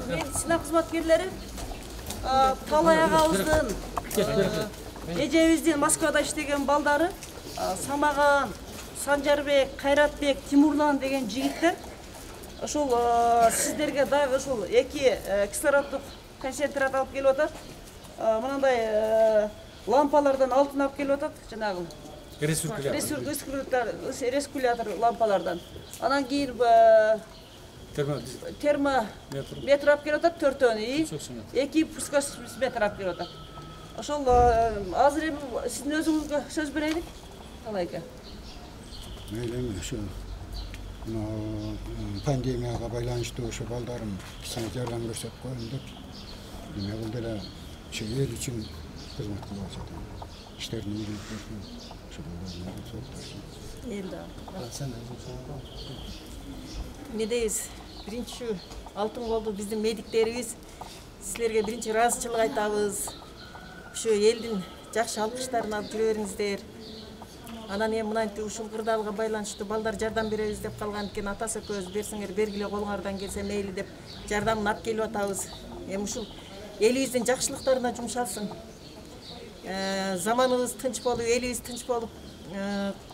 Медицина кызматкерлери Талай агабыздын эжебиздин Москвада иштеген балдары Самаган, Санжарбек, Кайратбек, Тимурлан деген жигиттер ошол сиздерге дагы ошол 2 кислороддук концентрат алып келип атат. Мынандай лампалардан алтын алып келип атат, жанагы рециркулятор лампалардан. Анан кийин термометр алып келип атат, 4-төнү, 2 пускосметр алып келип атат. Ошол азыр эми сиздин өзүңүзгө сөз берелик, Талай эке. Мейлі ошо пандемияга байланыштуу ошо балдарым кичине жардам көрсөтүп коеюн деп, эме бул деле ошо эл үчүн кызмат кылып атат. Иштерин ийгилик берсин, ошо балдарын сооктурсун. Эмне дейбиз? Биринчи алтын колду биздин медиктерибиз силерге биринчи ыраазычылык айтабыз. Ошо элдин жакшы алкыштарын алып жүрө бериңиздер. Анан эми мынантип ушул кырдаалга байланыштуу балдар жардам беребиз деп калган экен, атасы көз берсиңер бергиле, колуңардан келсе мейли деп жардамын алып келип атабыз. Эми ушул элибиздин жакшылыктарына жумшалсын. Заманыбыз тынч болуп, элибиз тынч болуп,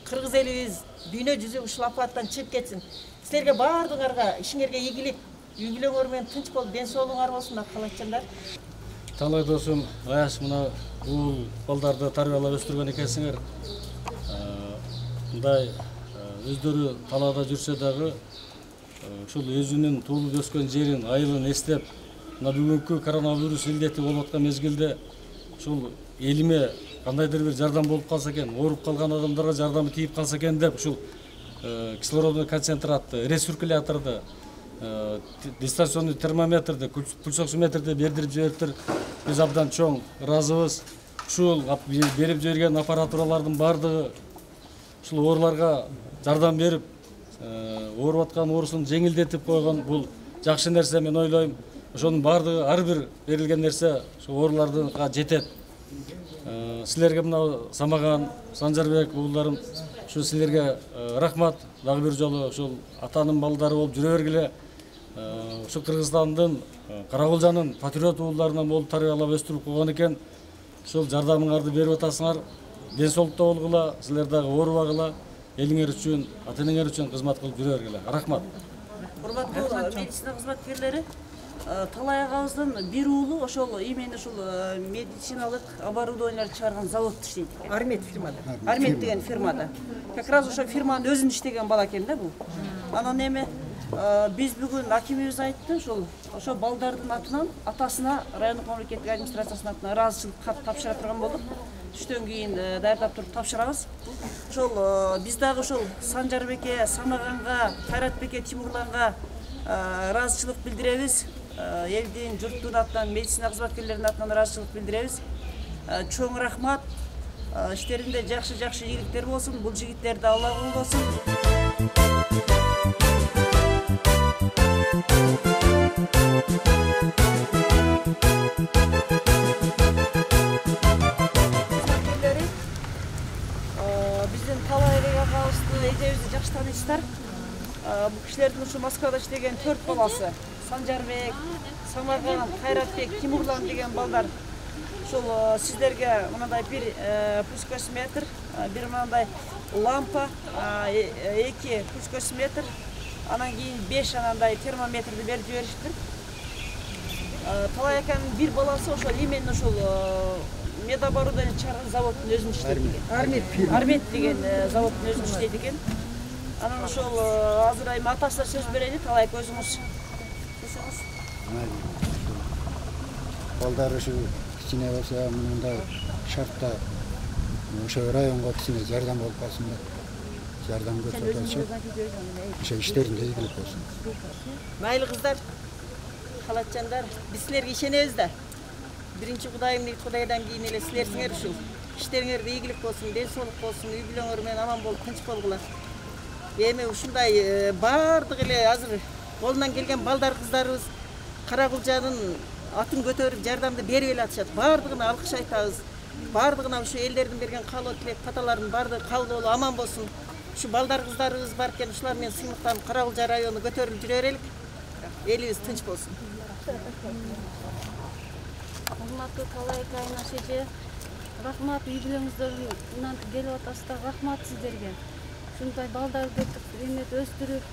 кыргыз элибиз дүйнө жүзү ушул апаттан чыгып кетсин. Силерге баардыгыңарга ишиңерге ийгилик, үй бүлөңөр менен тынч болуп, ден соолугуңар болсун, калачандар. Талай досум, аяш мына бул балдарды тарбиялап өстүргөн экенсиңер. Мындай өздөрү талаада жүрсө дагы ушул өзүнүн туулуп өскөн жерин, айылын эстеп, мына бүгүнкү коронавирус илдети болуп аткан мезгилде ушул элиме кандайдыр бир жардам болуп калса экен, ооруп калган адамдарга жардамы тийип калса экен деп ушул кислородный концентратты, рециркуляторду, дистанционный термометрди, пульсоксиметрди бердирип жибериптир. Биз абдан чоң ыраазыбыз. Ушул берип жиберген аппаратуралардын бардыгы ушул ооруларга жардам берип, ооруп аткан оорусун жеңилдетип койгон бул жакшы нерсе, мен ойлойм. Ошонун бардыгы ар бир берилген нерсе ошо ооруларга жетет. Силерге мына Самаган, Санжарбек уулдарым, ушу силерге рахмат. Дагы бир жолу ушул атанын балдары болуп жүрө бергиле. Ушу Кыргызстандын, Каракулжанын патриот уулдарынан болуп тарбиялап өстүрүп койгон экен. Ушул жардамыңарды берип атасыңар. Ден соолукта болгула, силер дагы оорубагыла, элиңер үчүн, ата энеңер үчүн кызмат кылып жүрө бергиле. Рахмат. Урматтуу медицина кызматкерлери, Талай агабыздын бир уулу ошол именно ушул медициналык оборудованияларды чыгарган заводдо иштейт экен. Армет фирмада. Армет деген фирмада. Как раз ошо фирманын өзүндө иштеген бала экен да бул. Анан эми биз бүгүн акимибиз айтты, ошо балдардын атынан атасына райондук мамлекеттик администрациясынын атынан ыраазычылык кат тапшыра турган болуп, түштөн кийин даярдап туруп тапшырабыз. Ошол биз дагы ошол Санжарбекке, Самаганга, Кайратбекке, Тимурланга ыраазычылык билдиребиз. Элдин, журттун атынан, медицина кызматкерлеринин атынан ыраазычылык билдиребиз. Чоң рахмат. Иштеринде жакшы ийгиликтер болсун. Бул жигиттерди Алла колдосун. Биздин Талай агабызды, эжебизди жакшы тааныйсыздар. Бул кишилердин ушу Москвада иштеген 4 баласы. Санжарбек, Самаган, Кайратбек, Тимурлан деген балдар. Ушул сиздерге мындай бир пускосметр, бир мындай лампа, 2 пускосметр, анан кийин 5 анандай термометрди берип жибериштир. Талай аканын бир баласы ошол именно ошол медоборудование чыгарган заводдун өзүндө иштейт экен. Армет деген заводдун өзүндө иштейт экен. Анан ошол азыр айым атасына сөз берели, Талай өзүңүз. Балдар ушу кичине болсо мындай шартта ошо районго кичине жардам болуп калсын деп жардам көрсөтөлчү. Ошо иштеринде ийгилик болсун. Майлы кыздар, калачандар, биз силерге ишенебиз да. Биринчи Кудайдан кийин эле силерсиңер ушул. Иштериңерде ийгилик болсун, ден соолук болсун, үй бүлөңөр менен аман болуп тынч болгула. Эми ушундай баардык эле азыр колунан келген балдар кыздарыбыз Каракулжанын атын көтөрүп жардамды берип эле атышат. Баардыгына алкыш айтабыз. бардығына ушу элдердин берген каалоо тилек каталарын бардыгы кабыл болуп аман болсун. Ушу балдар кыздарыбыз бар экен, ушулар менен сыймыктанып Кара-Кулжа району көтөрүлүп жүрө берелик. Элибиз тынч болсун. Урматтуу Талайка Айнаш эже, рахмат үй бүлөңүздөрүнөн келип атасыздар. Рахмат сиздерге. Ушундай балдарды эмет өстүрүп,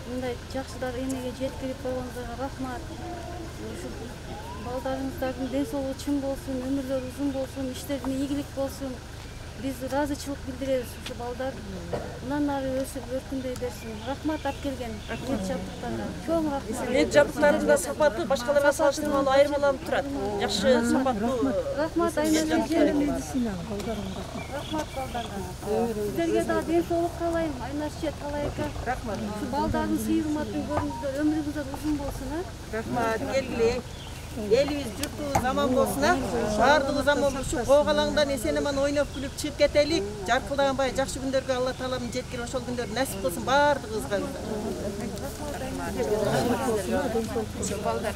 мындай жакшыдар эмеге жеткирип койгоңуздарга рахмат. Ушу балдарыңыздардын ден соолугу чың болсун, өмүрлөрү узун болсун, иштерине ийгилик болсун. Биз ыраазычылык билдиребиз. Ушу балдар мындан ары өсүп өркүндөй берсин. Рахмат алып келген мед жабдыктарга. Чоң рахмат. Мед жабдыктарыбызда сапаты башкаларга салыштырмалуу айырмаланып турат. Жакшы сапаттуу. Рахмат Айнаш эже. Рахмат балдарга. Сиздерге да ден соолук каалайм. Айнаш эже, Талайка. Рахмат. Ушу балдардын сый-урматын көрүңүздөр, өмүрүңүздөр узун болсун, Рахмат, келгиле. Элибиз журтубуз аман болсун, баардыгыбыз аман болуп, ушу коогалаңдан эсен-аман ойноп күлүп чыгып кетелик. Жаркылдаган жакшы күндөргө Алла Таалам жеткирип ошол күндөр насип болсун баардыгыбызга. Балдар